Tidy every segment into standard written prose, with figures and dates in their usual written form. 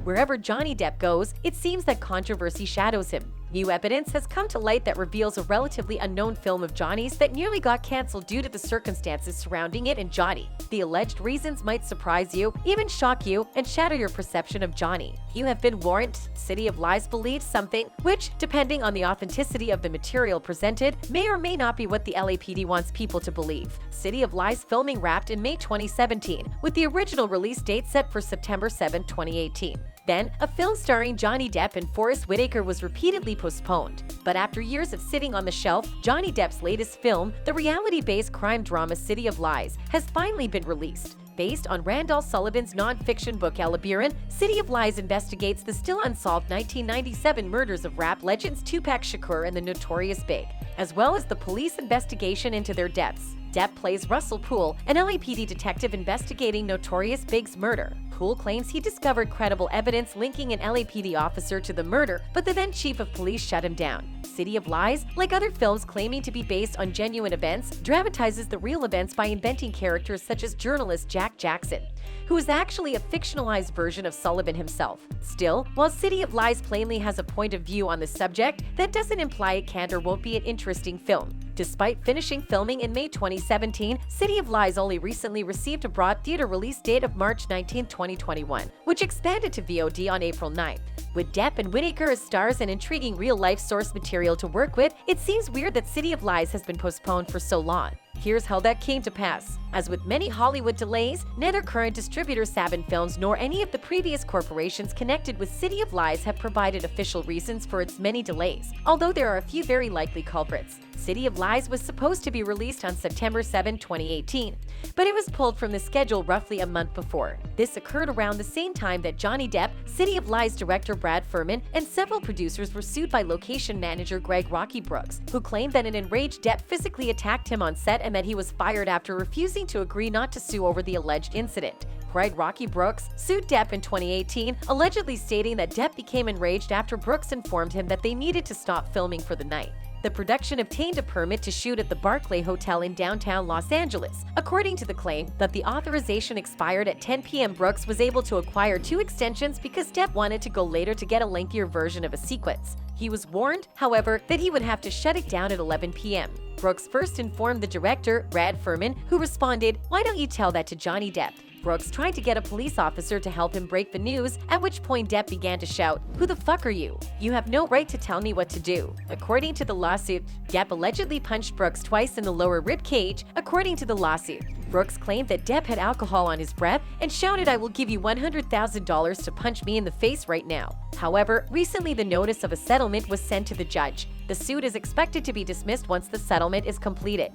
Wherever Johnny Depp goes, it seems that controversy shadows him. New evidence has come to light that reveals a relatively unknown film of Johnny's that nearly got cancelled due to the circumstances surrounding it and Johnny. The alleged reasons might surprise you, even shock you, and shatter your perception of Johnny. You have been warned. City of Lies believes something, which, depending on the authenticity of the material presented, may or may not be what the LAPD wants people to believe. City of Lies filming wrapped in May 2017, with the original release date set for September 7, 2018. Then, a film starring Johnny Depp and Forest Whitaker was repeatedly postponed. But after years of sitting on the shelf, Johnny Depp's latest film, the reality-based crime drama City of Lies, has finally been released. Based on Randall Sullivan's non-fiction book El Labyrinth, City of Lies investigates the still unsolved 1997 murders of rap legends Tupac Shakur and the Notorious Big, as well as the police investigation into their deaths. Depp plays Russell Poole, an LAPD detective investigating Notorious Big's murder. Poole claims he discovered credible evidence linking an LAPD officer to the murder, but the then chief of police shut him down. City of Lies, like other films claiming to be based on genuine events, dramatizes the real events by inventing characters such as journalist Jack Jackson, who is actually a fictionalized version of Sullivan himself. Still, while City of Lies plainly has a point of view on the subject, that doesn't imply it can't or won't be an interesting film. Despite finishing filming in May 2017, City of Lies only recently received a broad theater release date of March 19, 2021, which expanded to VOD on April 9th. With Depp and Whitaker as stars and intriguing real-life source material to work with, it seems weird that City of Lies has been postponed for so long. Here's how that came to pass. As with many Hollywood delays, neither current distributor Saban Films nor any of the previous corporations connected with City of Lies have provided official reasons for its many delays, although there are a few very likely culprits. City of Lies was supposed to be released on September 7, 2018, but it was pulled from the schedule roughly a month before. This occurred around the same time that Johnny Depp, City of Lies director Brad Furman, and several producers were sued by location manager Greg Rocky Brooks, who claimed that an enraged Depp physically attacked him on set and that he was fired after refusing to agree not to sue over the alleged incident. Greg Rocky Brooks sued Depp in 2018, allegedly stating that Depp became enraged after Brooks informed him that they needed to stop filming for the night. The production obtained a permit to shoot at the Barclay Hotel in downtown Los Angeles. According to the claim that the authorization expired at 10 p.m., Brooks was able to acquire 2 extensions because Depp wanted to go later to get a lengthier version of a sequence. He was warned, however, that he would have to shut it down at 11 p.m. Brooks first informed the director, Brad Furman, who responded, "Why don't you tell that to Johnny Depp?" Brooks tried to get a police officer to help him break the news, at which point Depp began to shout, "Who the fuck are you? You have no right to tell me what to do." According to the lawsuit, Depp allegedly punched Brooks twice in the lower rib cage. According to the lawsuit, Brooks claimed that Depp had alcohol on his breath and shouted, "I will give you $100,000 to punch me in the face right now." However, recently the notice of a settlement was sent to the judge. The suit is expected to be dismissed once the settlement is completed.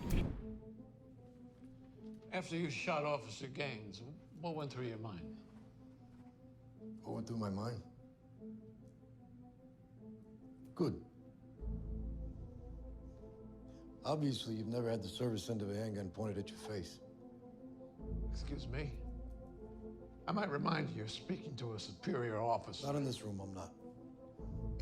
After you shot Officer Gaines, what went through your mind? What went through my mind? Good. Obviously, you've never had the service end of a handgun pointed at your face. Excuse me? I might remind you, you're speaking to a superior officer. Not in this room, I'm not.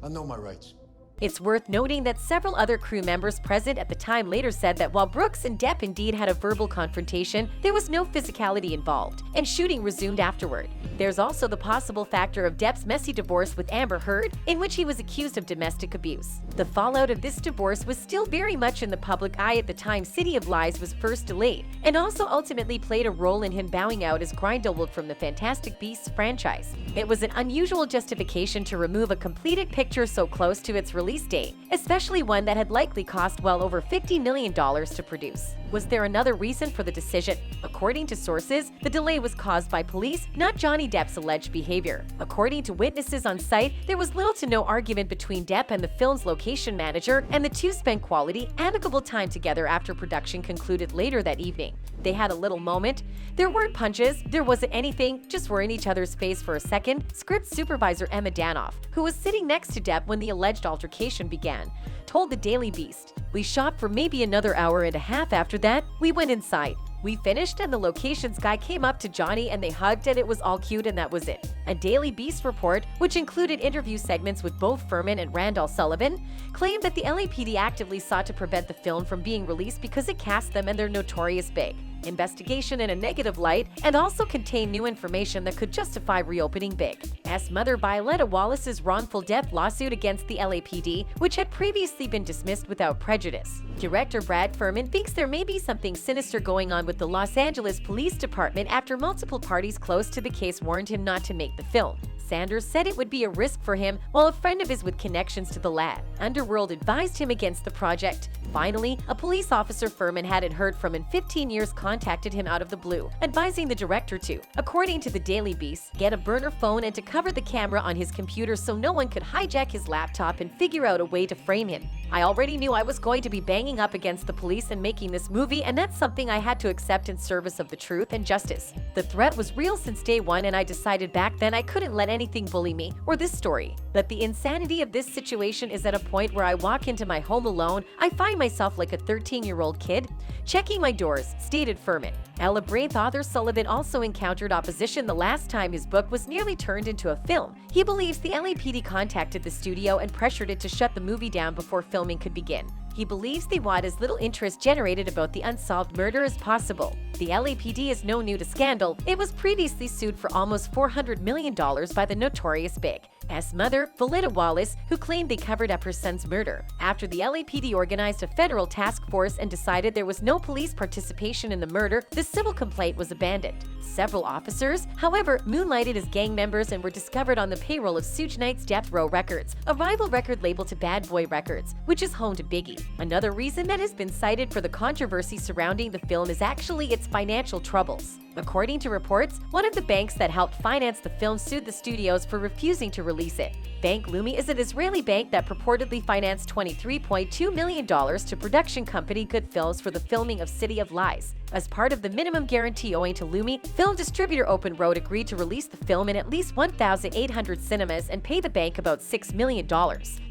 I know my rights. It's worth noting that several other crew members present at the time later said that while Brooks and Depp indeed had a verbal confrontation, there was no physicality involved, and shooting resumed afterward. There's also the possible factor of Depp's messy divorce with Amber Heard, in which he was accused of domestic abuse. The fallout of this divorce was still very much in the public eye at the time City of Lies was first delayed, and also ultimately played a role in him bowing out as Grindelwald from the Fantastic Beasts franchise. It was an unusual justification to remove a completed picture so close to its release date, especially one that had likely cost well over $50 million to produce. Was there another reason for the decision? According to sources, the delay was caused by police, not Johnny Depp's alleged behavior. According to witnesses on site, there was little to no argument between Depp and the film's location manager, and the two spent quality, amicable time together after production concluded later that evening. They had a little moment. There weren't punches, there wasn't anything, just were in each other's face for a second, script supervisor Emma Danoff, who was sitting next to Depp when the alleged altercation began, told the Daily Beast, "We shot for maybe another hour and a half after that. We went inside. We finished and the locations guy came up to Johnny and they hugged and it was all cute and that was it." A Daily Beast report, which included interview segments with both Furman and Randall Sullivan, claimed that the LAPD actively sought to prevent the film from being released because it cast them and their Notorious Big. investigation in a negative light, and also contain new information that could justify reopening big. S. Mother Violetta Wallace's wrongful death lawsuit against the LAPD, which had previously been dismissed without prejudice. Director Brad Furman thinks there may be something sinister going on with the Los Angeles Police Department after multiple parties close to the case warned him not to make the film. Sanders said it would be a risk for him, while a friend of his with connections to the lab, Underworld, advised him against the project. Finally, a police officer Furman hadn't heard from in 15 years contacted him out of the blue, advising the director to, according to the Daily Beast, get a burner phone and to cover the camera on his computer so no one could hijack his laptop and figure out a way to frame him. I already knew I was going to be banging up against the police and making this movie, and that's something I had to accept in service of the truth and justice. The threat was real since day one, and I decided back then I couldn't let anything bully me or this story. But the insanity of this situation is at a point where I walk into my home alone, I find myself like a 13-year-old kid, checking my doors, stated Furman. Labyrinth author Sullivan also encountered opposition the last time his book was nearly turned into a film. He believes the LAPD contacted the studio and pressured it to shut the movie down before filming could begin. He believes they want as little interest generated about the unsolved murder as possible. The LAPD is no new to scandal. It was previously sued for almost $400 million by the notorious Big S. Mother, Violetta Wallace, who claimed they covered up her son's murder. After the LAPD organized a federal task force and decided there was no police participation in the murder, the civil complaint was abandoned. Several officers, however, moonlighted as gang members and were discovered on the payroll of Suge Knight's Death Row Records, a rival record label to Bad Boy Records, which is home to Biggie. Another reason that has been cited for the controversy surrounding the film is actually its financial troubles. According to reports, one of the banks that helped finance the film sued the studios for refusing to release it. Bank Leumi is an Israeli bank that purportedly financed $23.2 million to production company Good Films for the filming of City of Lies. As part of the minimum guarantee owing to Leumi, film distributor Open Road agreed to release the film in at least 1,800 cinemas and pay the bank about $6 million.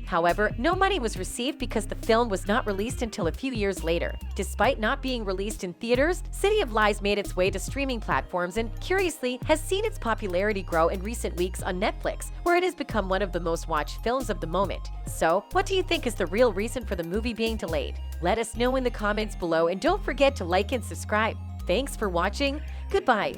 However, no money was received because the film was not released until a few years later. Despite not being released in theaters, City of Lies made its way to streaming platforms and, curiously, has seen its popularity grow in recent weeks on Netflix, where it has become one of the most watched films of the moment. So, what do you think is the real reason for the movie being delayed? Let us know in the comments below, and don't forget to like and subscribe. Thanks for watching. Goodbye.